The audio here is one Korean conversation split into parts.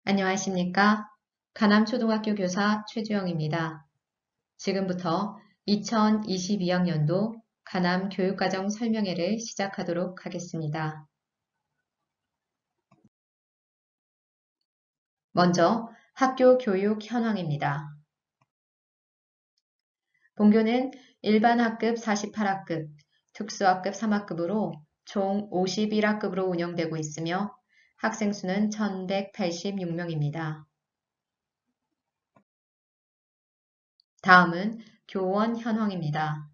안녕하십니까? 가남초등학교 교사 최주영입니다. 지금부터 2022학년도 가남 교육과정 설명회를 시작하도록 하겠습니다. 먼저 학교 교육 현황입니다. 본교는 일반 학급 48학급, 특수학급 3학급으로 총 51학급으로 운영되고 있으며 학생 수는 1186명입니다. 다음은 교원 현황입니다.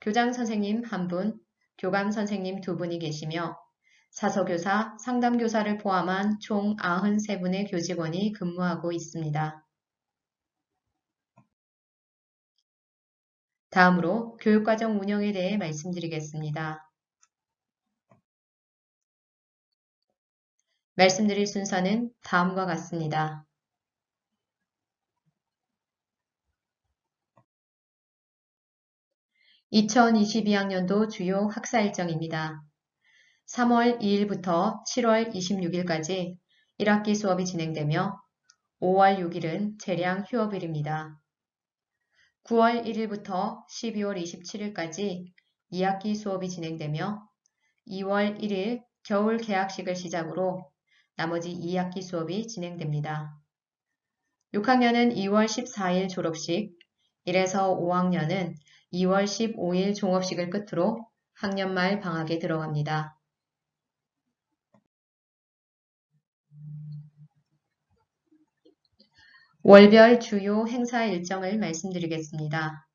교장 선생님 1분, 교감 선생님 2분이 계시며 사서교사, 상담교사를 포함한 총 93분의 교직원이 근무하고 있습니다. 다음으로 교육과정 운영에 대해 말씀드리겠습니다. 말씀드릴 순서는 다음과 같습니다. (2022학년도) 주요 학사 일정입니다. 3월 2일부터 7월 26일까지 1학기 수업이 진행되며 5월 6일은 재량 휴업일입니다. 9월 1일부터 12월 27일까지 2학기 수업이 진행되며 2월 1일 겨울 개학식을 시작으로 나머지 2학기 수업이 진행됩니다. 6학년은 2월 14일 졸업식, 1에서 5학년은 2월 15일 종업식을 끝으로 학년 말 방학에 들어갑니다. 월별 주요 행사 일정을 말씀드리겠습니다.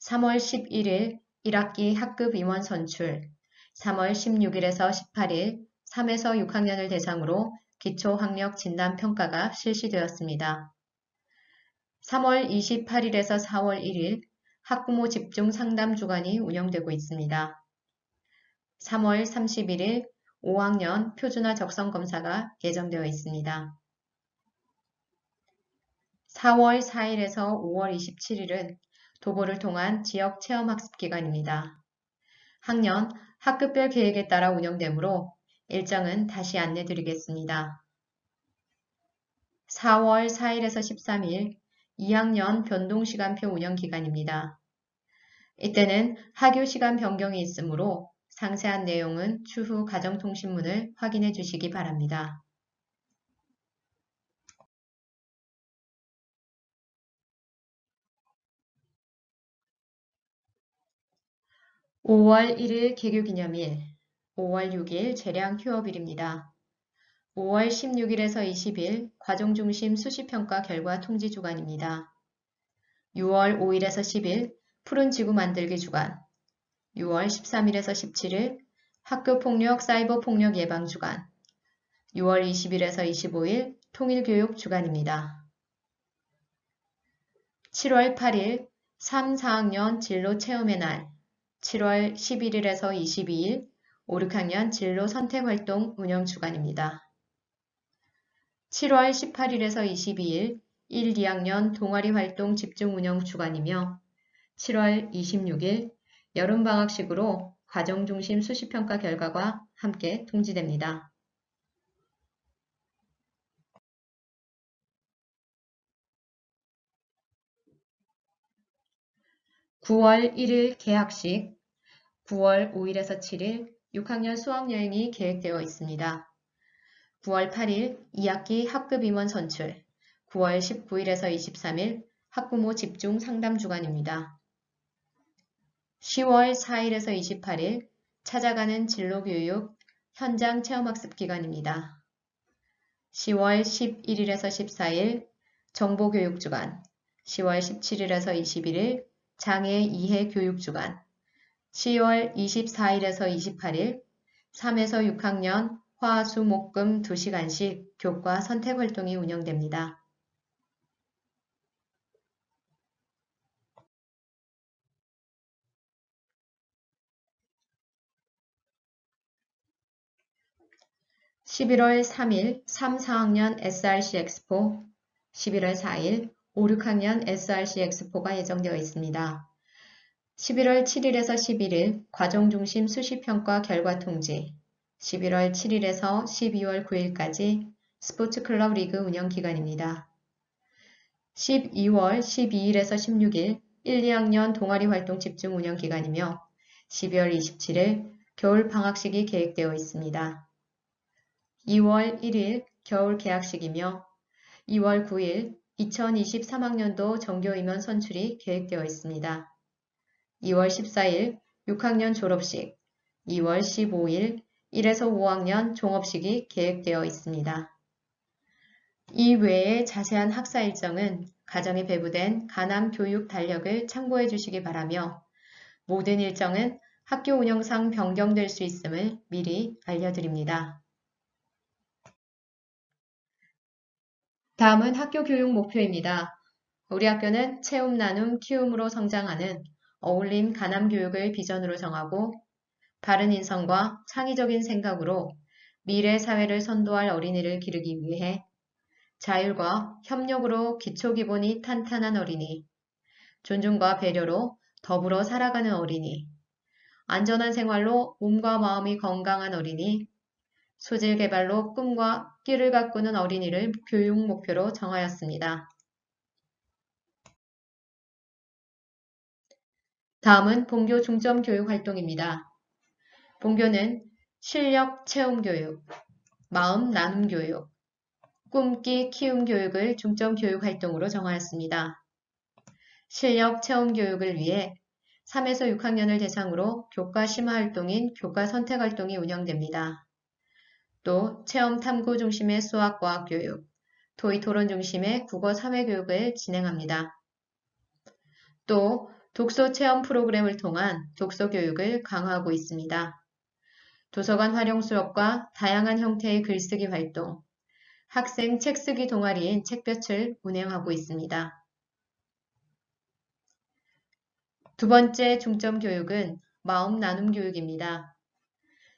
3월 11일 1학기 학급 임원 선출, 3월 16일에서 18일 3에서 6학년을 대상으로 기초학력 진단평가가 실시되었습니다. 3월 28일에서 4월 1일 학부모 집중 상담 주간이 운영되고 있습니다. 3월 31일 5학년 표준화 적성 검사가 예정되어 있습니다. 4월 4일에서 5월 27일은 도보를 통한 지역 체험학습 기간입니다. 학년, 학급별 계획에 따라 운영되므로 일정은 다시 안내드리겠습니다. 4월 4일에서 13일 2학년 변동시간표 운영 기간입니다. 이때는 하교 시간 변경이 있으므로 상세한 내용은 추후 가정통신문을 확인해 주시기 바랍니다. 5월 1일 개교기념일, 5월 6일 재량 휴업일입니다. 5월 16일에서 20일 과정중심 수시평가 결과 통지 주간입니다. 6월 5일에서 10일 푸른 지구 만들기 주간, 6월 13일에서 17일 학교폭력 사이버폭력 예방 주간, 6월 20일에서 25일 통일교육 주간입니다. 7월 8일 3, 4학년 진로 체험의 날, 7월 11일에서 22일 5, 6학년 진로 선택활동 운영 주간입니다. 7월 18일에서 22일 1, 2학년 동아리 활동 집중 운영 주간이며 7월 26일 여름방학식으로 과정중심 수시평가 결과가 함께 통지됩니다. 9월 1일 개학식, 9월 5일에서 7일 6학년 수학여행이 계획되어 있습니다. 9월 8일 2학기 학급 임원 선출, 9월 19일에서 23일 학부모 집중 상담 주간입니다. 10월 4일에서 28일 찾아가는 진로교육 현장 체험학습 기간입니다. 10월 11일에서 14일 정보교육 주간, 10월 17일에서 21일 장애 이해 교육 주간, 10월 24일에서 28일 3에서 6학년 화, 수, 목, 금 2시간씩 교과 선택 활동이 운영됩니다. (11월 3일) 3, 4학년 SRC 엑스포, 11월 4일 5, 6학년 SRC 엑스포가 예정되어 있습니다. 11월 7일에서 11일 과정중심 수시평가 결과 통지, 11월 7일에서 12월 9일까지 스포츠클럽 리그 운영 기간입니다. 12월 12일에서 16일 1, 2학년 동아리 활동 집중 운영 기간이며 12월 27일 겨울 방학식이 계획되어 있습니다. 2월 1일 겨울 개학식이며 2월 9일 2023학년도 정교 임원 선출이 계획되어 있습니다. 2월 14일 6학년 졸업식, 2월 15일 1에서 5학년 종업식이 계획되어 있습니다. 이 외에 자세한 학사 일정은 가정에 배부된 가남 교육 달력을 참고해 주시기 바라며 모든 일정은 학교 운영상 변경될 수 있음을 미리 알려드립니다. 다음은 학교 교육 목표입니다. 우리 학교는 체험, 나눔, 키움으로 성장하는 어울림 가남 교육을 비전으로 정하고 바른 인성과 창의적인 생각으로 미래 사회를 선도할 어린이를 기르기 위해 자율과 협력으로 기초 기본이 탄탄한 어린이, 존중과 배려로 더불어 살아가는 어린이, 안전한 생활로 몸과 마음이 건강한 어린이, 소질 개발로 꿈과 끼를 가꾸는 어린이를 교육 목표로 정하였습니다. 다음은 본교 중점 교육 활동입니다. 본교는 실력 체험 교육, 마음 나눔 교육, 꿈기 키움 교육을 중점 교육 활동으로 정하였습니다. 실력 체험 교육을 위해 3에서 6학년을 대상으로 교과 심화 활동인 교과 선택 활동이 운영됩니다. 또 체험 탐구 중심의 수학과학 교육, 토의 토론 중심의 국어 사회 교육을 진행합니다. 또 독서 체험 프로그램을 통한 독서 교육을 강화하고 있습니다. 도서관 활용 수업과 다양한 형태의 글쓰기 활동, 학생 책쓰기 동아리인 책볕을 운영하고 있습니다. 두 번째 중점 교육은 마음 나눔 교육입니다.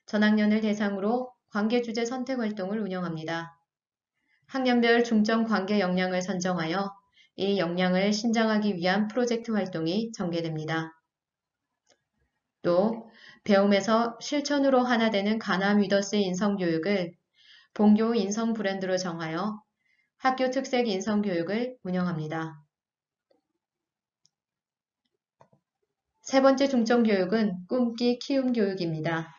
전학년을 대상으로 관계 주제 선택 활동을 운영합니다. 학년별 중점 관계 역량을 선정하여 이 역량을 신장하기 위한 프로젝트 활동이 전개됩니다. 또 배움에서 실천으로 하나 되는 가남 위더스 인성교육을 본교 인성 브랜드로 정하여 학교 특색 인성교육을 운영합니다. 세 번째 중점 교육은 꿈기 키움 교육입니다.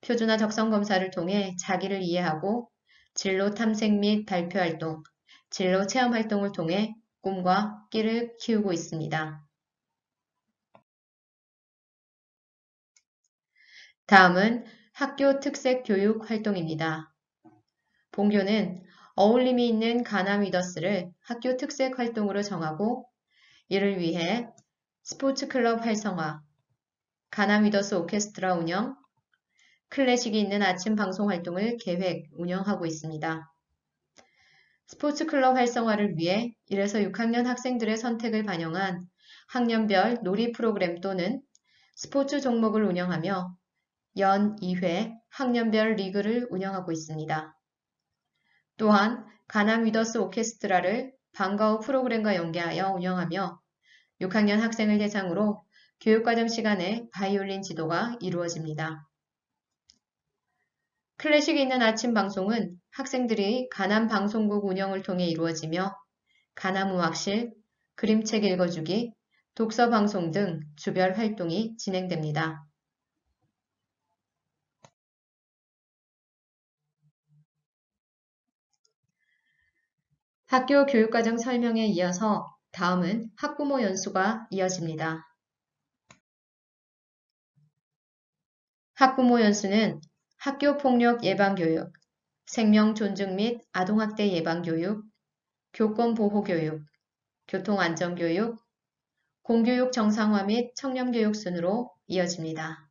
표준화 적성 검사를 통해 자기를 이해하고 진로 탐색 및 발표 활동, 진로 체험 활동을 통해 꿈과 끼를 키우고 있습니다. 다음은 학교 특색 교육 활동입니다. 본교는 어울림이 있는 가남 위더스를 학교 특색 활동으로 정하고 이를 위해 스포츠 클럽 활성화, 가남 위더스 오케스트라 운영, 클래식이 있는 아침 방송 활동을 계획, 운영하고 있습니다. 스포츠 클럽 활성화를 위해 1에서 6학년 학생들의 선택을 반영한 학년별 놀이 프로그램 또는 스포츠 종목을 운영하며 연 2회 학년별 리그를 운영하고 있습니다. 또한 가남 위더스 오케스트라를 방과 후 프로그램과 연계하여 운영하며 6학년 학생을 대상으로 교육과정 시간에 바이올린 지도가 이루어집니다. 클래식이 있는 아침 방송은 학생들이 가남 방송국 운영을 통해 이루어지며 가남 음악실, 그림책 읽어주기, 독서 방송 등 주별 활동이 진행됩니다. 학교 교육과정 설명에 이어서 다음은 학부모 연수가 이어집니다. 학부모 연수는 학교폭력 예방교육, 생명 존중 및 아동학대 예방교육, 교권보호교육, 교통안전교육, 공교육 정상화 및 청렴교육 순으로 이어집니다.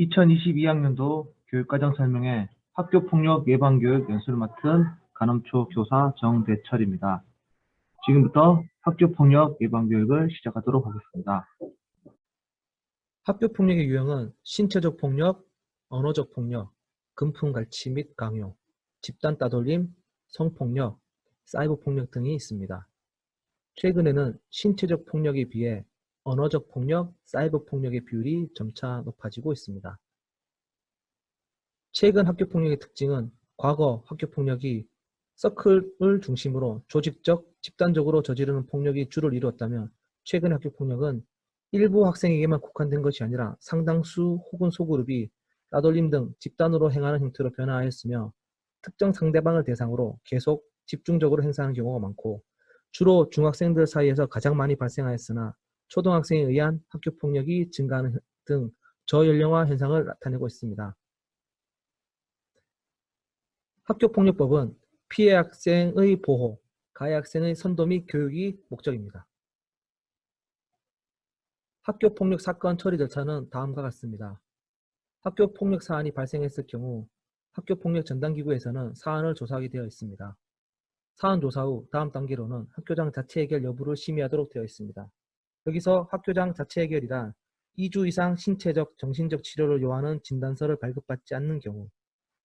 2022학년도 교육과정 설명회 학교폭력 예방교육 연수를 맡은 간암초 교사 정대철입니다. 지금부터 학교폭력 예방교육을 시작하도록 하겠습니다. 학교폭력의 유형은 신체적 폭력, 언어적 폭력, 금품갈취 및 강요, 집단 따돌림, 성폭력, 사이버 폭력 등이 있습니다. 최근에는 신체적 폭력에 비해 언어적 폭력, 사이버 폭력의 비율이 점차 높아지고 있습니다. 최근 학교폭력의 특징은 과거 학교폭력이 서클을 중심으로 조직적, 집단적으로 저지르는 폭력이 주를 이루었다면 최근 학교폭력은 일부 학생에게만 국한된 것이 아니라 상당수 혹은 소그룹이 따돌림 등 집단으로 행하는 형태로 변화하였으며 특정 상대방을 대상으로 계속 집중적으로 행사하는 경우가 많고 주로 중학생들 사이에서 가장 많이 발생하였으나 초등학생에 의한 학교폭력이 증가하는 등 저연령화 현상을 나타내고 있습니다. 학교폭력법은 피해 학생의 보호, 가해 학생의 선도 및 교육이 목적입니다. 학교폭력 사건 처리 절차는 다음과 같습니다. 학교폭력 사안이 발생했을 경우 학교폭력 전담기구에서는 사안을 조사하게 되어 있습니다. 사안 조사 후 다음 단계로는 학교장 자체 해결 여부를 심의하도록 되어 있습니다. 여기서 학교장 자체 해결이란 2주 이상 신체적, 정신적 치료를 요하는 진단서를 발급받지 않는 경우,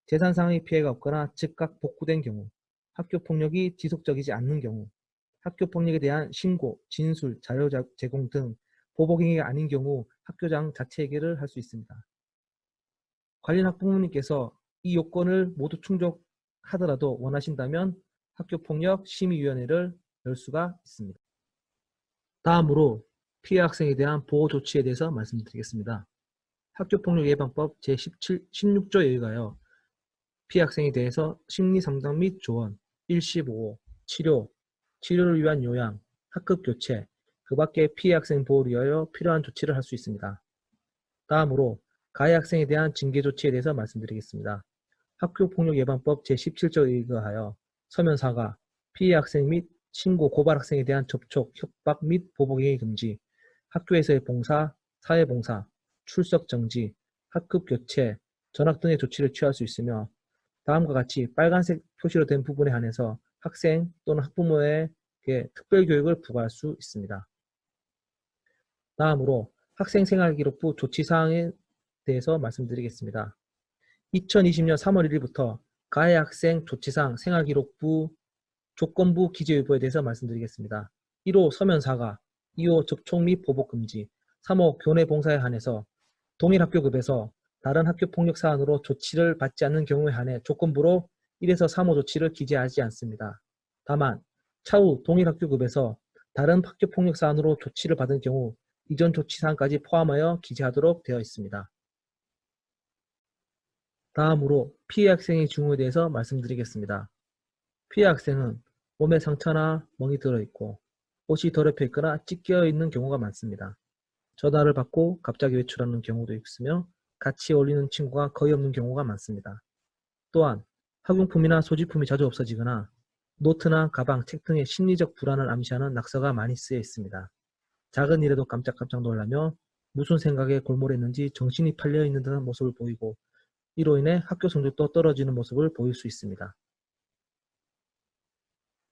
재산상의 피해가 없거나 즉각 복구된 경우, 학교폭력이 지속적이지 않는 경우, 학교폭력에 대한 신고, 진술, 자료 제공 등 보복행위가 아닌 경우 학교장 자체 해결을 할 수 있습니다. 관련 학부모님께서 이 요건을 모두 충족하더라도 원하신다면 학교폭력 심의위원회를 열 수가 있습니다. 다음으로 피해 학생에 대한 보호 조치에 대해서 말씀드리겠습니다. 학교폭력 예방법 제16조에 의하여 피해 학생에 대해서 심리상담 및 조언, 일시보호, 치료를 위한 요양, 학급 교체, 그 밖에 피해 학생 보호를 위하여 필요한 조치를 할 수 있습니다. 다음으로 가해 학생에 대한 징계 조치에 대해서 말씀드리겠습니다. 학교폭력 예방법 제17조에 의하여 서면 사과, 피해 학생 및 신고, 고발 학생에 대한 접촉, 협박 및 보복행위 금지, 학교에서의 봉사, 사회봉사, 출석 정지, 학급 교체, 전학 등의 조치를 취할 수 있으며 다음과 같이 빨간색 표시로 된 부분에 한해서 학생 또는 학부모에게 특별교육을 부과할 수 있습니다. 다음으로 학생생활기록부 조치사항에 대해서 말씀드리겠습니다. 2020년 3월 1일부터 가해 학생 조치사항 생활기록부 조건부 기재유보에 대해서 말씀드리겠습니다. 1호 서면 사과, 2호 접촉 및 보복 금지, 3호 교내 봉사에 한해서 동일 학교급에서 다른 학교 폭력 사안으로 조치를 받지 않는 경우에 한해 조건부로 1에서 3호 조치를 기재하지 않습니다. 다만 차후 동일 학교급에서 다른 학교 폭력 사안으로 조치를 받은 경우 이전 조치 사항까지 포함하여 기재하도록 되어 있습니다. 다음으로 피해 학생의 징후에 대해서 말씀드리겠습니다. 피해 학생은 몸에 상처나 멍이 들어있고 옷이 더럽혀 있거나 찢겨 있는 경우가 많습니다. 전화를 받고 갑자기 외출하는 경우도 있으며 같이 어울리는 친구가 거의 없는 경우가 많습니다. 또한 학용품이나 소지품이 자주 없어지거나 노트나 가방, 책 등의 심리적 불안을 암시하는 낙서가 많이 쓰여 있습니다. 작은 일에도 깜짝깜짝 놀라며 무슨 생각에 골몰했는지 정신이 팔려 있는 듯한 모습을 보이고 이로 인해 학교 성적도 떨어지는 모습을 보일 수 있습니다.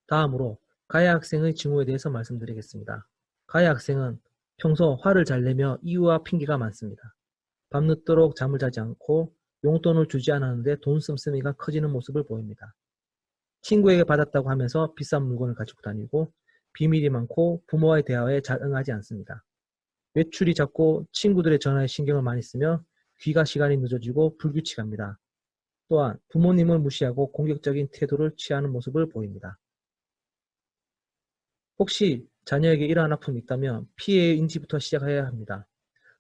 다음으로 가해 학생의 징후에 대해서 말씀드리겠습니다. 가해 학생은 평소 화를 잘 내며 이유와 핑계가 많습니다. 밤늦도록 잠을 자지 않고 용돈을 주지 않았는데 돈 씀씀이가 커지는 모습을 보입니다. 친구에게 받았다고 하면서 비싼 물건을 가지고 다니고 비밀이 많고 부모와의 대화에 잘 응하지 않습니다. 외출이 잦고 친구들의 전화에 신경을 많이 쓰며 귀가 시간이 늦어지고 불규칙합니다. 또한 부모님을 무시하고 공격적인 태도를 취하는 모습을 보입니다. 혹시 자녀에게 이러한 아픔이 있다면 피해의 인지부터 시작해야 합니다.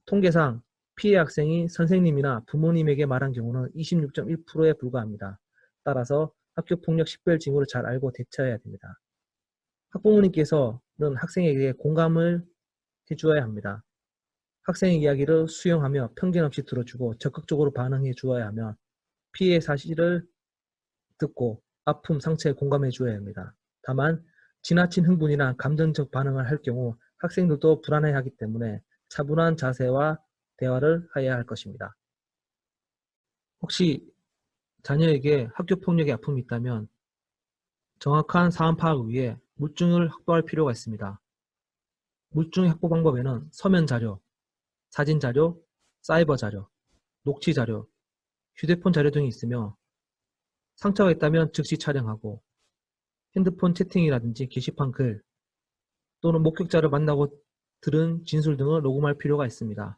통계상 피해 학생이 선생님이나 부모님에게 말한 경우는 26.1%에 불과합니다. 따라서 학교폭력 식별 징후를 잘 알고 대처해야 됩니다. 학부모님께서는 학생에게 공감을 해주어야 합니다. 학생의 이야기를 수용하며 편견 없이 들어주고 적극적으로 반응해 주어야 하며 피해 사실을 듣고 아픔, 상처에 공감해 주어야 합니다. 다만 지나친 흥분이나 감정적 반응을 할 경우 학생들도 불안해하기 때문에 차분한 자세와 대화를 해야 할 것입니다. 혹시 자녀에게 학교폭력의 아픔이 있다면 정확한 사안 파악을 위해 물증을 확보할 필요가 있습니다. 물증의 확보 방법에는 서면 자료, 사진 자료, 사이버 자료, 녹취 자료, 휴대폰 자료 등이 있으며 상처가 있다면 즉시 촬영하고 핸드폰 채팅이라든지 게시판 글 또는 목격자를 만나고 들은 진술 등을 녹음할 필요가 있습니다.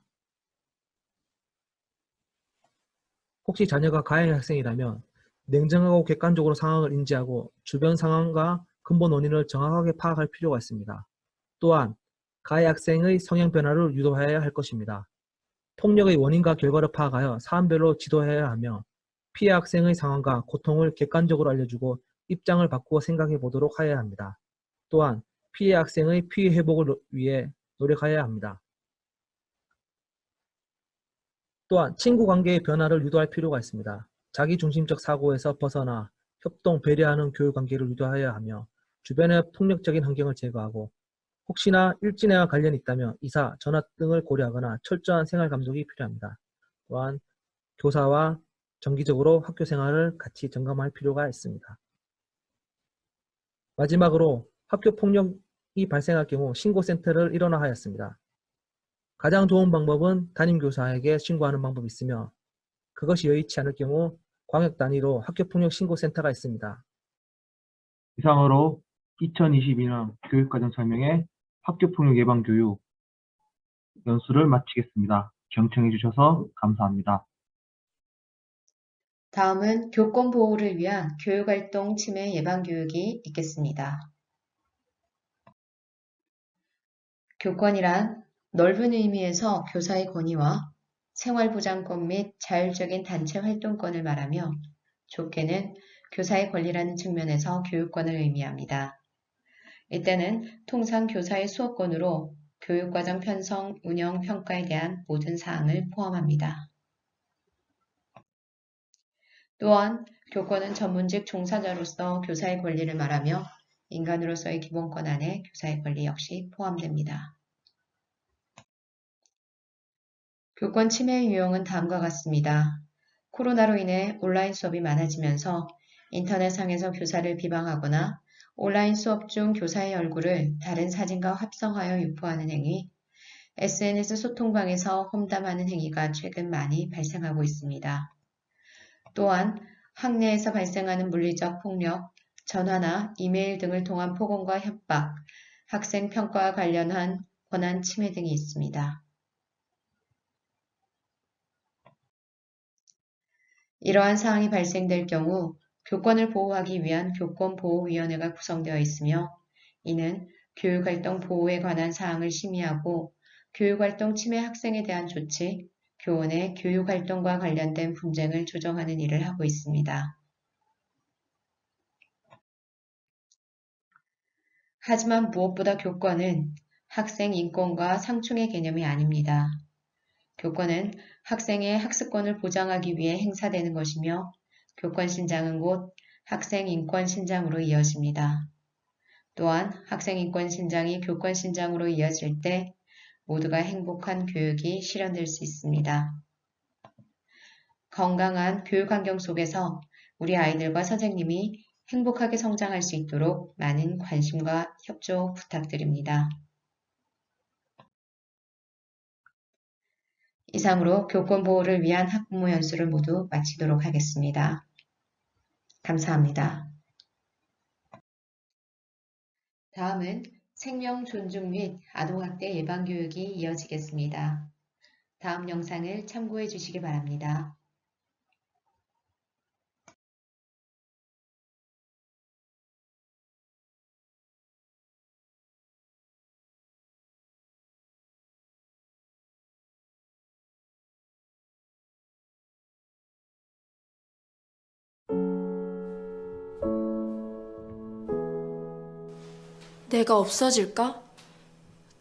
혹시 자녀가 가해 학생이라면 냉정하고 객관적으로 상황을 인지하고 주변 상황과 근본 원인을 정확하게 파악할 필요가 있습니다. 또한 가해 학생의 성향 변화를 유도해야 할 것입니다. 폭력의 원인과 결과를 파악하여 사안별로 지도해야 하며 피해 학생의 상황과 고통을 객관적으로 알려주고 입장을 바꾸어 생각해 보도록 해야 합니다. 또한 피해 학생의 피해 회복을 위해 노력해야 합니다. 또한 친구 관계의 변화를 유도할 필요가 있습니다. 자기중심적 사고에서 벗어나 협동, 배려하는 교육 관계를 유도해야 하며 주변의 폭력적인 환경을 제거하고 혹시나 일진회와 관련이 있다면 이사, 전학 등을 고려하거나 철저한 생활 감독이 필요합니다. 또한 교사와 정기적으로 학교 생활을 같이 점검할 필요가 있습니다. 마지막으로 학교 폭력이 발생할 경우 신고센터를 일원화하였습니다. 가장 좋은 방법은 담임교사에게 신고하는 방법이 있으며 그것이 여의치 않을 경우 광역 단위로 학교폭력 신고센터가 있습니다. 이상으로 2022년 교육과정 설명회 학교폭력 예방 교육 연수를 마치겠습니다. 경청해 주셔서 감사합니다. 다음은 교권 보호를 위한 교육활동 침해 예방 교육이 있겠습니다. 교권이란 넓은 의미에서 교사의 권위와 생활보장권 및 자율적인 단체 활동권을 말하며 좁게는 교사의 권리라는 측면에서 교육권을 의미합니다. 이때는 통상 교사의 수업권으로 교육과정 편성, 운영, 평가에 대한 모든 사항을 포함합니다. 또한 교권은 전문직 종사자로서 교사의 권리를 말하며 인간으로서의 기본권 안에 교사의 권리 역시 포함됩니다. 교권 침해의 유형은 다음과 같습니다. 코로나로 인해 온라인 수업이 많아지면서 인터넷상에서 교사를 비방하거나 온라인 수업 중 교사의 얼굴을 다른 사진과 합성하여 유포하는 행위, SNS 소통방에서 험담하는 행위가 최근 많이 발생하고 있습니다. 또한 학내에서 발생하는 물리적 폭력, 전화나 이메일 등을 통한 폭언과 협박, 학생 평가와 관련한 권한 침해 등이 있습니다. 이러한 사항이 발생될 경우 교권을 보호하기 위한 교권보호위원회가 구성되어 있으며 이는 교육활동 보호에 관한 사항을 심의하고 교육활동 침해 학생에 대한 조치, 교원의 교육활동과 관련된 분쟁을 조정하는 일을 하고 있습니다. 하지만 무엇보다 교권은 학생 인권과 상충의 개념이 아닙니다. 교권은 학생의 학습권을 보장하기 위해 행사되는 것이며 교권신장은 곧 학생인권신장으로 이어집니다. 또한 학생인권신장이 교권신장으로 이어질 때 모두가 행복한 교육이 실현될 수 있습니다. 건강한 교육환경 속에서 우리 아이들과 선생님이 행복하게 성장할 수 있도록 많은 관심과 협조 부탁드립니다. 이상으로 교권 보호를 위한 학부모 연수를 모두 마치도록 하겠습니다. 감사합니다. 다음은 생명 존중 및 아동학대 예방교육이 이어지겠습니다. 다음 영상을 참고해 주시기 바랍니다. 내가 없어질까?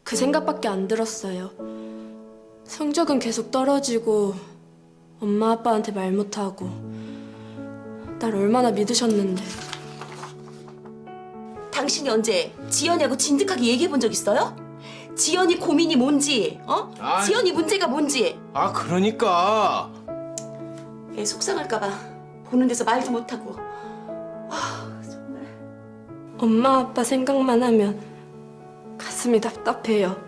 그 생각밖에 안 들었어요. 성적은 계속 떨어지고 엄마 아빠한테 말 못하고 날 얼마나 믿으셨는데. 당신이 언제 지연이하고 진득하게 얘기해 본 적 있어요? 지연이 고민이 뭔지, 지연이 문제가 뭔지. 그러니까. 애 속상할까봐 보는 데서 말도 못하고. 엄마 아빠 생각만 하면 가슴이 답답해요.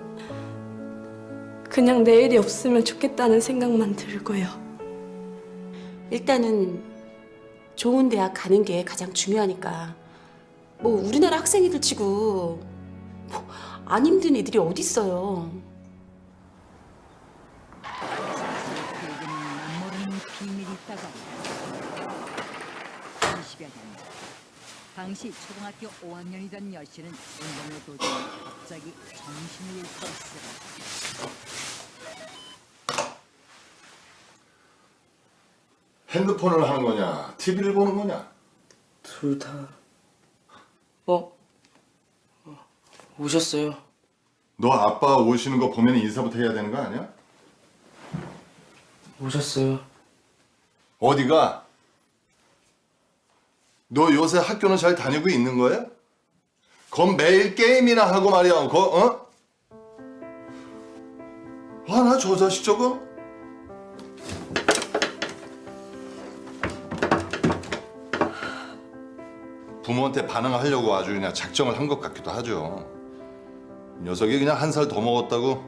그냥 내일이 없으면 좋겠다는 생각만 들고요. 일단은 좋은 대학 가는 게 가장 중요하니까. 뭐 우리나라 학생이들 치고 안 힘든 애들이 어딨어요. 그에게는 모르는 비밀이 있다고 합니다. 20여 년 당시 초등학교 5학년이던 여씨는 운동로 도중에 갑자기 정신을 잃었습니다. 핸드폰을 하는 거냐, TV를 보는 거냐? 둘 다. 오셨어요. 너 아빠 오시는 거 보면 인사부터 해야 되는 거 아니야? 오셨어요. 어디가? 너 요새 학교는 잘 다니고 있는 거야? 그건 매일 게임이나 하고 말이야. 나 저 자식 저거? 부모한테 반항하려고 아주 그냥 작정을 한 것 같기도 하죠. 녀석이 그냥 한 살 더 먹었다고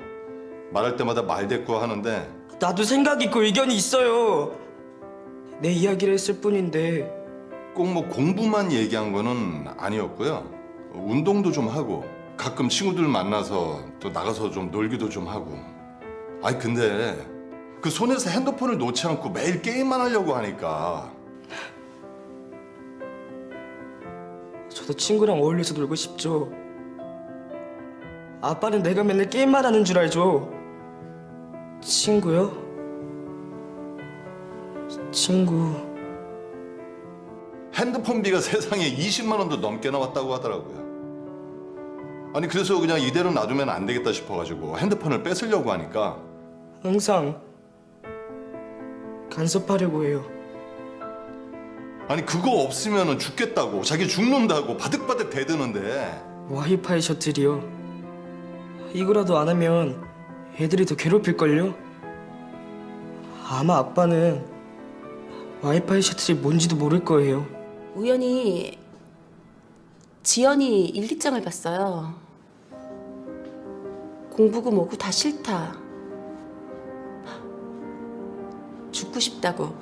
말할 때마다 말대꾸 하는데 나도 생각 있고 의견이 있어요. 내 이야기를 했을 뿐인데. 꼭 뭐 공부만 얘기한 거는 아니었고요. 운동도 좀 하고 가끔 친구들 만나서 또 나가서 좀 놀기도 좀 하고. 아니 근데 그 손에서 핸드폰을 놓지 않고 매일 게임만 하려고 하니까 저도 친구랑 어울려서 놀고 싶죠. 아빠는 내가 맨날 게임만 하는 줄 알죠. 친구요? 친구. 핸드폰비가 세상에 20만 원도 넘게 나왔다고 하더라고요. 아니 그래서 그냥 이대로 놔두면 안 되겠다 싶어가지고 핸드폰을 뺏으려고 하니까 항상 간섭하려고 해요. 아니 그거 없으면 죽겠다고 자기 죽는다고 바득바득 대드는데 와이파이 셔틀이요. 이거라도 안 하면 애들이 더 괴롭힐걸요? 아마 아빠는 와이파이 셔틀이 뭔지도 모를 거예요. 우연히 지연이 1, 2장을 봤어요. 공부고 뭐고 다 싫다. 죽고 싶다고.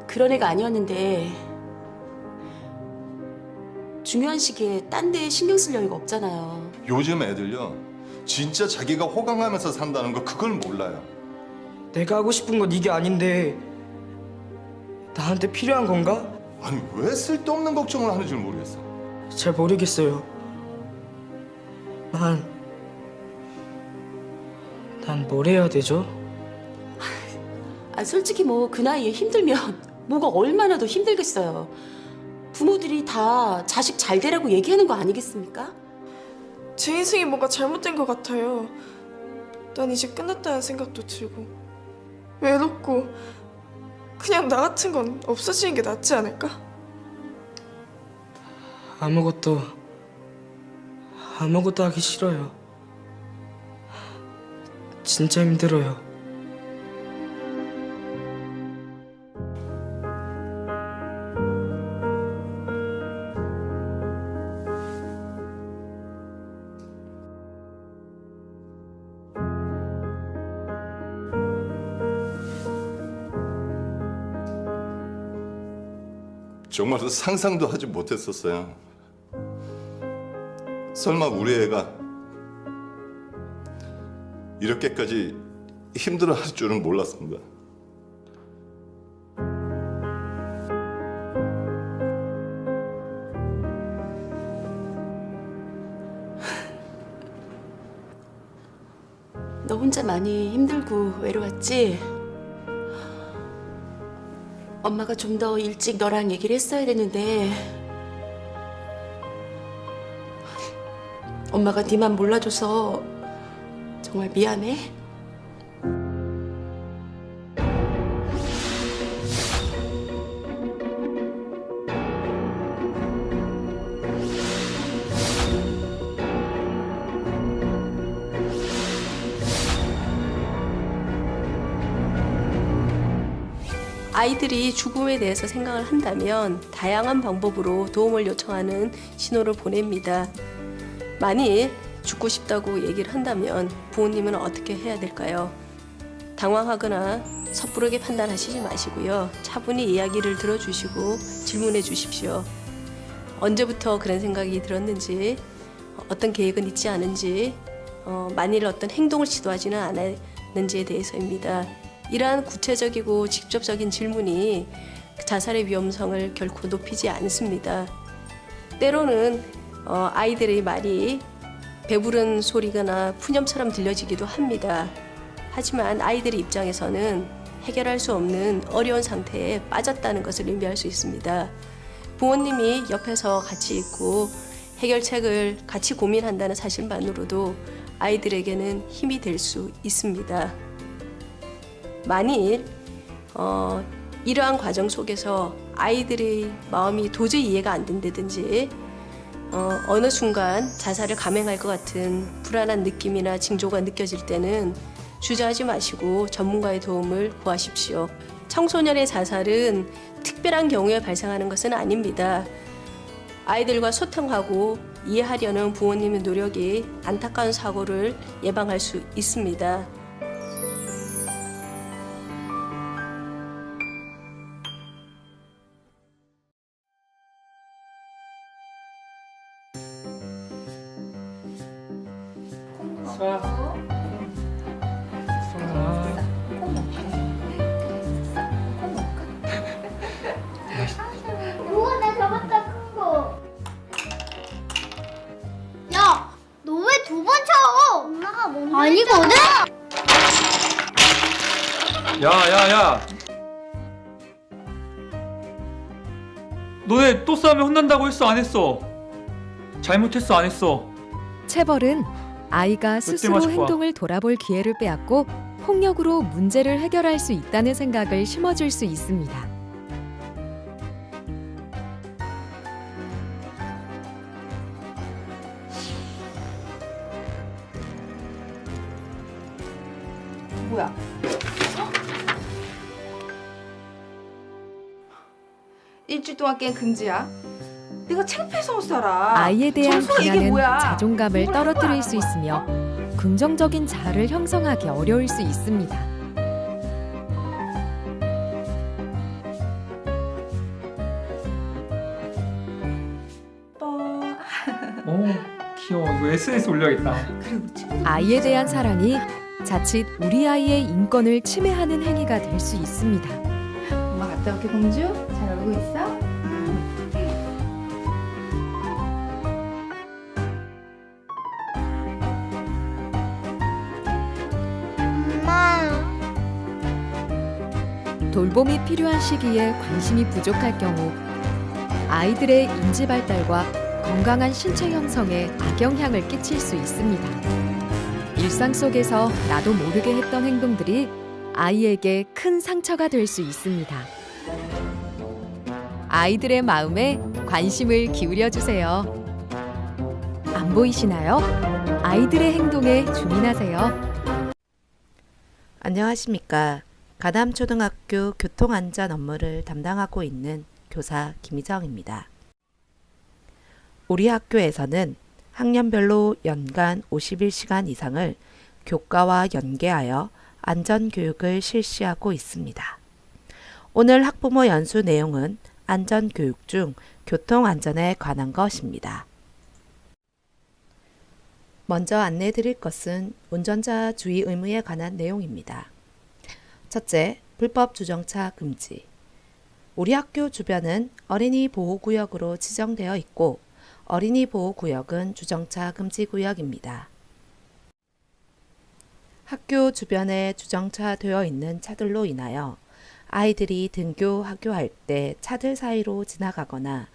그런 애가 아니었는데 중요한 시기에 딴 데에 신경 쓸 여유가 없잖아요. 요즘 애들요 진짜 자기가 호강하면서 산다는 거 그걸 몰라요. 내가 하고 싶은 건 이게 아닌데 나한테 필요한 건가? 아니 왜 쓸데없는 걱정을 하는지 모르겠어. 잘 모르겠어요. 난 뭘 해야 되죠? 솔직히 뭐 그 나이에 힘들면 뭐가 얼마나 더 힘들겠어요. 부모들이 다 자식 잘 되라고 얘기하는 거 아니겠습니까? 제 인생이 뭔가 잘못된 것 같아요. 난 이제 끝났다는 생각도 들고 외롭고 그냥 나 같은 건 없어지는 게 낫지 않을까? 아무것도 하기 싫어요. 진짜 힘들어요. 정말 상상도 하지 못했었어요. 설마 우리 애가 이렇게까지 힘들어할 줄은 몰랐습니다. 너 혼자 많이 힘들고 외로웠지? 엄마가 좀 더 일찍 너랑 얘기를 했어야 되는데 엄마가 네 맘 몰라줘서 정말 미안해. 아이들이 죽음에 대해서 생각을 한다면 다양한 방법으로 도움을 요청하는 신호를 보냅니다. 만일 죽고 싶다고 얘기를 한다면 부모님은 어떻게 해야 될까요? 당황하거나 섣부르게 판단하시지 마시고요. 차분히 이야기를 들어주시고 질문해 주십시오. 언제부터 그런 생각이 들었는지, 어떤 계획은 있지 않은지, 만일 어떤 행동을 시도하지는 않았는지에 대해서입니다. 이러한 구체적이고 직접적인 질문이 자살의 위험성을 결코 높이지 않습니다. 때로는 아이들의 말이 배부른 소리거나 푸념처럼 들려지기도 합니다. 하지만 아이들의 입장에서는 해결할 수 없는 어려운 상태에 빠졌다는 것을 의미할 수 있습니다. 부모님이 옆에서 같이 있고 해결책을 같이 고민한다는 사실만으로도 아이들에게는 힘이 될 수 있습니다. 만일 이러한 과정 속에서 아이들의 마음이 도저히 이해가 안 된다든지 어느 순간 자살을 감행할 것 같은 불안한 느낌이나 징조가 느껴질 때는 주저하지 마시고 전문가의 도움을 구하십시오. 청소년의 자살은 특별한 경우에 발생하는 것은 아닙니다. 아이들과 소통하고 이해하려는 부모님의 노력이 안타까운 사고를 예방할 수 있습니다. 우와, 나 잡았다, 큰 거. 야, 너 왜 두 번 쳐? 엄마가 먼저 아니거든? 야. 너네 또 싸우면 혼난다고 했어, 안 했어? 잘못했어, 안 했어? 체벌은 아이가 때 스스로 맞을 거야? 행동을 돌아볼 기회를 빼앗고 폭력으로 문제를 해결할 수 있다는 생각을 심어줄 수 있습니다. 뭐야? 일주일 동안 게임 금지야? 내가 창피해서 못 살아. 아이에 대한 정수가 이게 비난은 뭐야? 자존감을 뭐라고 떨어뜨릴 하는 수 거야? 있으며 긍정적인 자아를 형성하기 어려울 수 있습니다. 귀여워. 이거 SNS 올려야겠다. 아이에 대한 사랑이 자칫 우리 아이의 인권을 침해하는 행위가 될 수 있습니다. 엄마 갔다 올게, 공주. 잘 놀고 있어? 엄마. 돌봄이 필요한 시기에 관심이 부족할 경우 아이들의 인지 발달과 건강한 신체 형성에 악영향을 끼칠 수 있습니다. 일상 속에서 나도 모르게 했던 행동들이 아이에게 큰 상처가 될 수 있습니다. 아이들의 마음에 관심을 기울여 주세요. 안 보이시나요? 아이들의 행동에 주민하세요. 안녕하십니까. 가담초등학교 교통안전 업무를 담당하고 있는 교사 김희정입니다. 우리 학교에서는 학년별로 연간 51시간 이상을 교과와 연계하여 안전교육을 실시하고 있습니다. 오늘 학부모 연수 내용은 안전교육 중 교통안전에 관한 것입니다. 먼저 안내해 드릴 것은 운전자 주의 의무에 관한 내용입니다. 첫째, 불법 주정차 금지. 우리 학교 주변은 어린이 보호구역으로 지정되어 있고 어린이 보호구역은 주정차 금지구역입니다. 학교 주변에 주정차되어 있는 차들로 인하여 아이들이 등교, 하교할 때 차들 사이로 지나가거나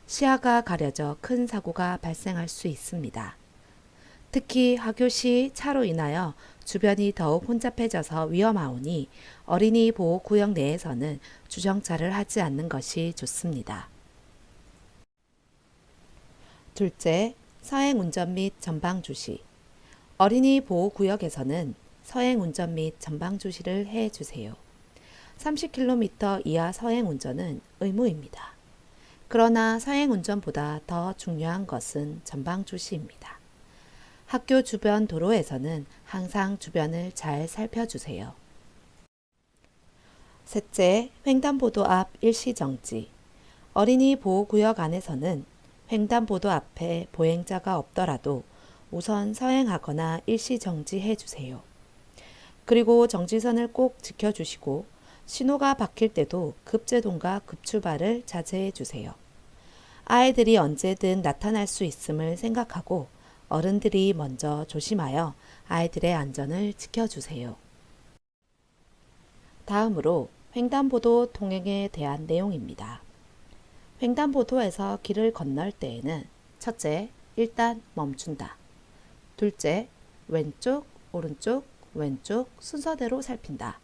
시야가 가려져 큰 사고가 발생할 수 있습니다. 특히 하교 시 차로 인하여 주변이 더욱 혼잡해져서 위험하오니 어린이 보호구역 내에서는 주정차를 하지 않는 것이 좋습니다. 둘째, 서행운전 및 전방주시. 어린이 보호구역에서는 서행운전 및 전방주시를 해주세요. 30km 이하 서행운전은 의무입니다. 그러나 서행운전보다 더 중요한 것은 전방주시입니다. 학교 주변 도로에서는 항상 주변을 잘 살펴주세요. 셋째, 횡단보도 앞 일시정지. 어린이 보호구역 안에서는 횡단보도 앞에 보행자가 없더라도 우선 서행하거나 일시 정지해 주세요. 그리고 정지선을 꼭 지켜주시고 신호가 바뀔 때도 급제동과 급출발을 자제해 주세요. 아이들이 언제든 나타날 수 있음을 생각하고 어른들이 먼저 조심하여 아이들의 안전을 지켜주세요. 다음으로 횡단보도 통행에 대한 내용입니다. 횡단보도에서 길을 건널 때에는 첫째, 일단 멈춘다. 둘째, 왼쪽, 오른쪽, 왼쪽 순서대로 살핀다.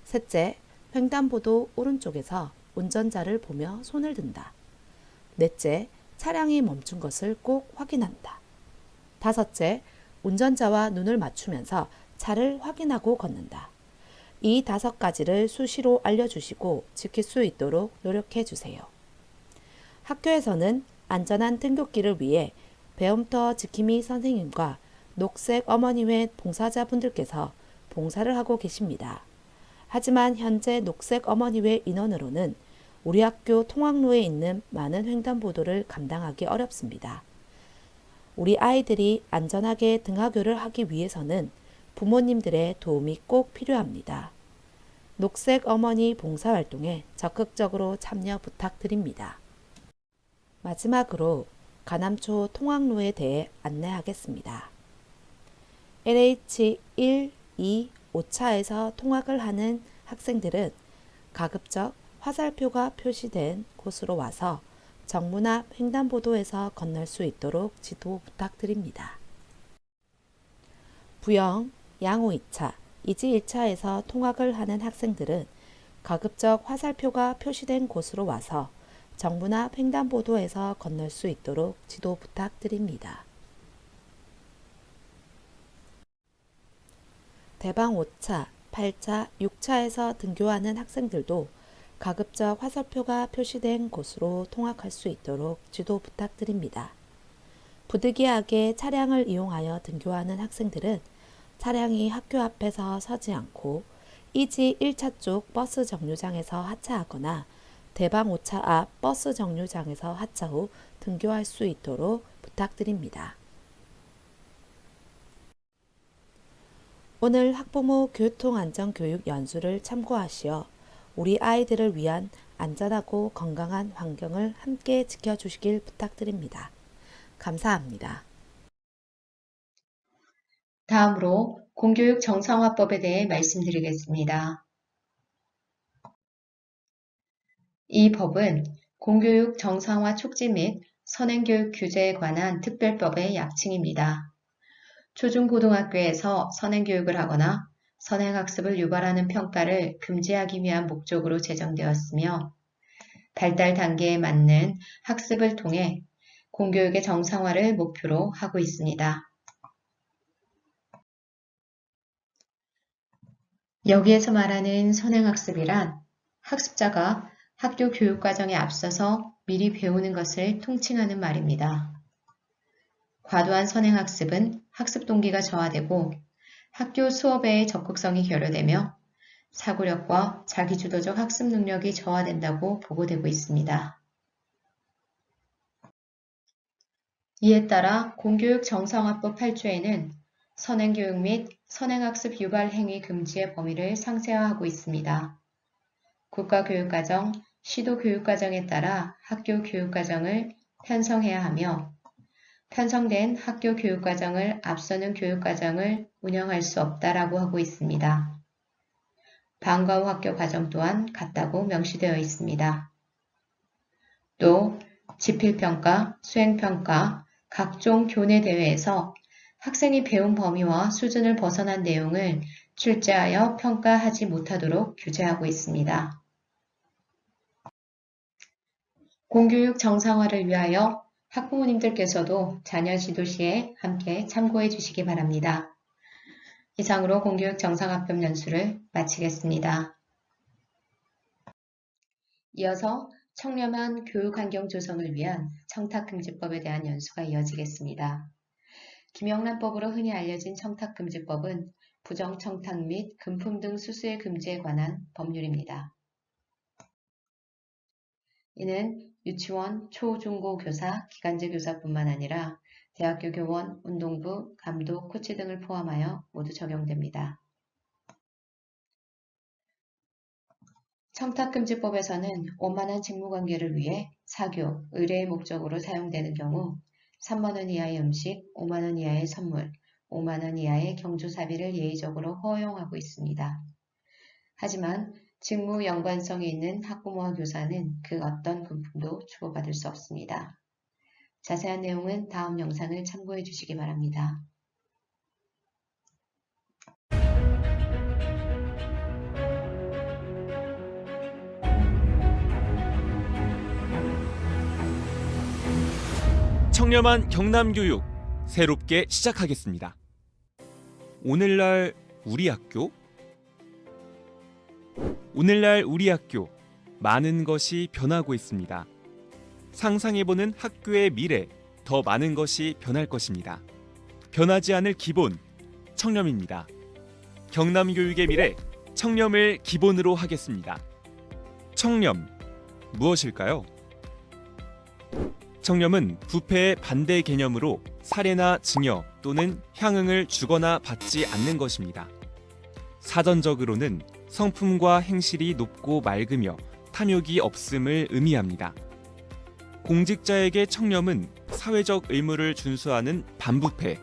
셋째, 횡단보도 오른쪽에서 운전자를 보며 손을 든다. 넷째, 차량이 멈춘 것을 꼭 확인한다. 다섯째, 운전자와 눈을 맞추면서 차를 확인하고 걷는다. 이 5가지를 수시로 알려주시고 지킬 수 있도록 노력해 주세요. 학교에서는 안전한 등굣길을 위해 배움터 지킴이 선생님과 녹색 어머니회 봉사자분들께서 봉사를 하고 계십니다. 하지만 현재 녹색 어머니회 인원으로는 우리 학교 통학로에 있는 많은 횡단보도를 감당하기 어렵습니다. 우리 아이들이 안전하게 등하교를 하기 위해서는 부모님들의 도움이 꼭 필요합니다. 녹색 어머니 봉사활동에 적극적으로 참여 부탁드립니다. 마지막으로 가남초 통학로에 대해 안내하겠습니다. LH1, 2, 5차에서 통학을 하는 학생들은 가급적 화살표가 표시된 곳으로 와서 정문 앞 횡단보도에서 건널 수 있도록 지도 부탁드립니다. 부영, 양호 2차, 이지 1차에서 통학을 하는 학생들은 가급적 화살표가 표시된 곳으로 와서 정문 앞 횡단보도에서 건널 수 있도록 지도 부탁드립니다. 대방 5차, 8차, 6차에서 등교하는 학생들도 가급적 화살표가 표시된 곳으로 통학할 수 있도록 지도 부탁드립니다. 부득이하게 차량을 이용하여 등교하는 학생들은 차량이 학교 앞에서 서지 않고 이지 1차 쪽 버스 정류장에서 하차하거나 대방 5차 앞 버스 정류장에서 하차 후 등교할 수 있도록 부탁드립니다. 오늘 학부모 교통안전교육 연수를 참고하시어 우리 아이들을 위한 안전하고 건강한 환경을 함께 지켜주시길 부탁드립니다. 감사합니다. 다음으로 공교육 정상화법에 대해 말씀드리겠습니다. 이 법은 공교육 정상화 촉진 및 선행교육 규제에 관한 특별법의 약칭입니다. 초중고등학교에서 선행교육을 하거나 선행학습을 유발하는 평가를 금지하기 위한 목적으로 제정되었으며 발달 단계에 맞는 학습을 통해 공교육의 정상화를 목표로 하고 있습니다. 여기에서 말하는 선행학습이란 학습자가 학교 교육과정에 앞서서 미리 배우는 것을 통칭하는 말입니다. 과도한 선행학습은 학습 동기가 저하되고 학교 수업의 적극성이 결여되며 사고력과 자기주도적 학습 능력이 저하된다고 보고되고 있습니다. 이에 따라 공교육 정상화법 8조에는 선행교육 및 선행학습 유발 행위 금지의 범위를 상세화하고 있습니다. 국가교육과정, 시도교육과정에 따라 학교 교육과정을 편성해야 하며 편성된 학교 교육과정을 앞서는 교육과정을 운영할 수 없다라고 하고 있습니다. 방과 후 학교 과정 또한 같다고 명시되어 있습니다. 또 지필평가, 수행평가, 각종 교내 대회에서 학생이 배운 범위와 수준을 벗어난 내용을 출제하여 평가하지 못하도록 규제하고 있습니다. 공교육 정상화를 위하여 학부모님들께서도 자녀 지도 시에 함께 참고해 주시기 바랍니다. 이상으로 공교육 정상화법 연수를 마치겠습니다. 이어서 청렴한 교육환경 조성을 위한 청탁금지법에 대한 연수가 이어지겠습니다. 김영란법으로 흔히 알려진 청탁금지법은 부정청탁 및 금품 등 수수의 금지에 관한 법률입니다. 이는 유치원, 초, 중고 교사, 기간제 교사뿐만 아니라 대학교 교원, 운동부, 감독, 코치 등을 포함하여 모두 적용됩니다. 청탁금지법에서는 원만한 직무관계를 위해 사교, 의뢰의 목적으로 사용되는 경우 3만 원 이하의 음식, 5만 원 이하의 선물, 5만 원 이하의 경조사비를 예의적으로 허용하고 있습니다. 하지만 직무 연관성이 있는 학부모와 교사는 그 어떤 금품도 주고받을 수 없습니다. 자세한 내용은 다음 영상을 참고해 주시기 바랍니다. 청렴한 경남교육 새롭게 시작하겠습니다. 오늘날 우리 학교? 오늘날 우리 학교 많은 것이 변하고 있습니다. 상상해보는 학교의 미래, 더 많은 것이 변할 것입니다. 변하지 않을 기본, 청렴입니다. 경남교육의 미래, 청렴을 기본으로 하겠습니다. 청렴, 무엇일까요? 청렴은 부패의 반대 개념으로 사례나 증여 또는 향응을 주거나 받지 않는 것입니다. 사전적으로는 성품과 행실이 높고 맑으며 탐욕이 없음을 의미합니다. 공직자에게 청렴은 사회적 의무를 준수하는 반부패,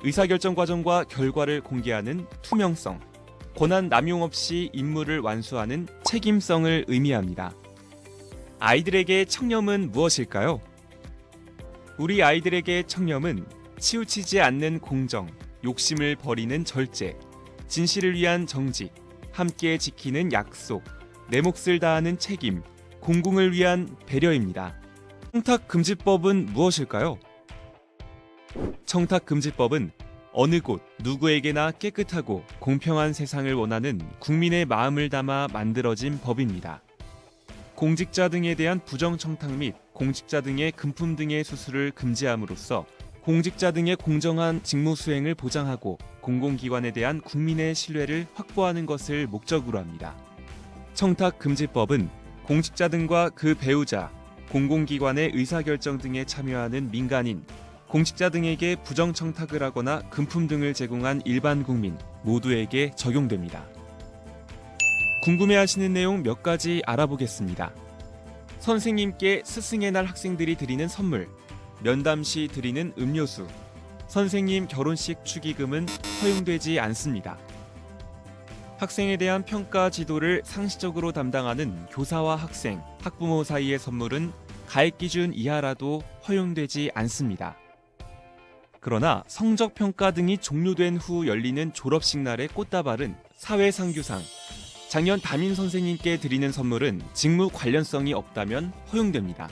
의사결정 과정과 결과를 공개하는 투명성, 권한 남용 없이 임무를 완수하는 책임성을 의미합니다. 아이들에게 청렴은 무엇일까요? 우리 아이들에게 청렴은 치우치지 않는 공정, 욕심을 버리는 절제, 진실을 위한 정직, 함께 지키는 약속, 내 몫을 다하는 책임, 공공을 위한 배려입니다. 청탁금지법은 무엇일까요? 청탁금지법은 어느 곳 누구에게나 깨끗하고 공평한 세상을 원하는 국민의 마음을 담아 만들어진 법입니다. 공직자 등에 대한 부정청탁 및 공직자 등의 금품 등의 수수를 금지함으로써 공직자 등의 공정한 직무 수행을 보장하고 공공기관에 대한 국민의 신뢰를 확보하는 것을 목적으로 합니다. 청탁금지법은 공직자 등과 그 배우자, 공공기관의 의사결정 등에 참여하는 민간인, 공직자 등에게 부정청탁을 하거나 금품 등을 제공한 일반 국민 모두에게 적용됩니다. 궁금해하시는 내용 몇 가지 알아보겠습니다. 선생님께 스승의 날 학생들이 드리는 선물, 면담 시 드리는 음료수, 선생님 결혼식 축의금은 허용되지 않습니다. 학생에 대한 평가 지도를 상시적으로 담당하는 교사와 학생, 학부모 사이의 선물은 가액 기준 이하라도 허용되지 않습니다. 그러나 성적평가 등이 종료된 후 열리는 졸업식 날의 꽃다발은 사회상규상, 작년 담임 선생님께 드리는 선물은 직무 관련성이 없다면 허용됩니다.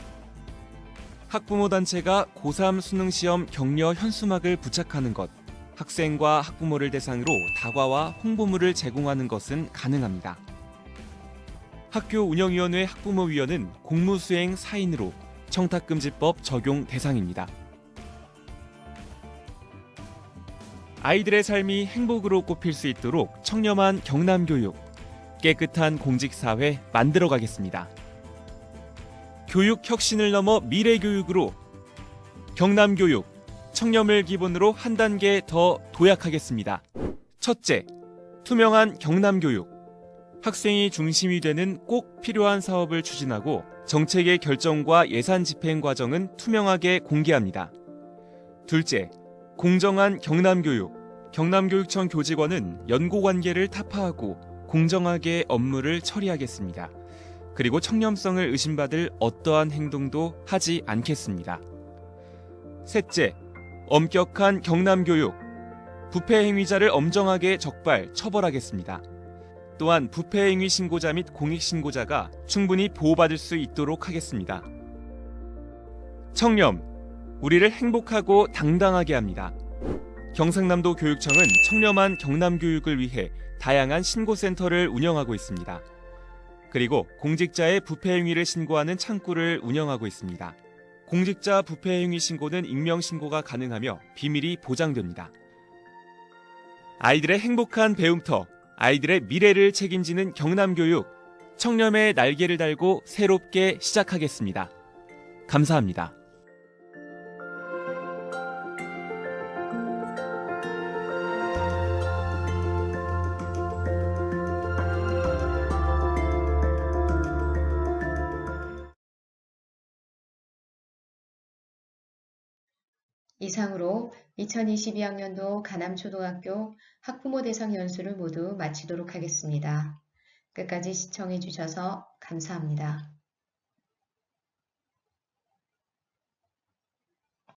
학부모 단체가 고3 수능시험 격려 현수막을 부착하는 것, 학생과 학부모를 대상으로 다과와 홍보물을 제공하는 것은 가능합니다. 학교 운영위원회 학부모위원은 공무수행 사인으로 청탁금지법 적용 대상입니다. 아이들의 삶이 행복으로 꼽힐 수 있도록 청렴한 경남교육, 깨끗한 공직사회 만들어 가겠습니다. 교육 혁신을 넘어 미래교육으로 경남교육, 청렴을 기본으로 한 단계 더 도약하겠습니다. 첫째, 투명한 경남교육. 학생이 중심이 되는 꼭 필요한 사업을 추진하고 정책의 결정과 예산 집행 과정은 투명하게 공개합니다. 둘째, 공정한 경남교육. 경남교육청 교직원은 연고관계를 타파하고 공정하게 업무를 처리하겠습니다. 그리고 청렴성을 의심받을 어떠한 행동도 하지 않겠습니다. 셋째, 엄격한 경남교육. 부패 행위자를 엄정하게 적발, 처벌하겠습니다. 또한 부패 행위 신고자 및 공익 신고자가 충분히 보호받을 수 있도록 하겠습니다. 청렴, 우리를 행복하고 당당하게 합니다. 경상남도 교육청은 청렴한 경남교육을 위해 다양한 신고센터를 운영하고 있습니다. 그리고 공직자의 부패 행위를 신고하는 창구를 운영하고 있습니다. 공직자 부패 행위 신고는 익명 신고가 가능하며 비밀이 보장됩니다. 아이들의 행복한 배움터, 아이들의 미래를 책임지는 경남교육, 청렴의 날개를 달고 새롭게 시작하겠습니다. 감사합니다. 이상으로 2022학년도 가남초등학교 학부모 대상 연수를 모두 마치도록 하겠습니다. 끝까지 시청해 주셔서 감사합니다.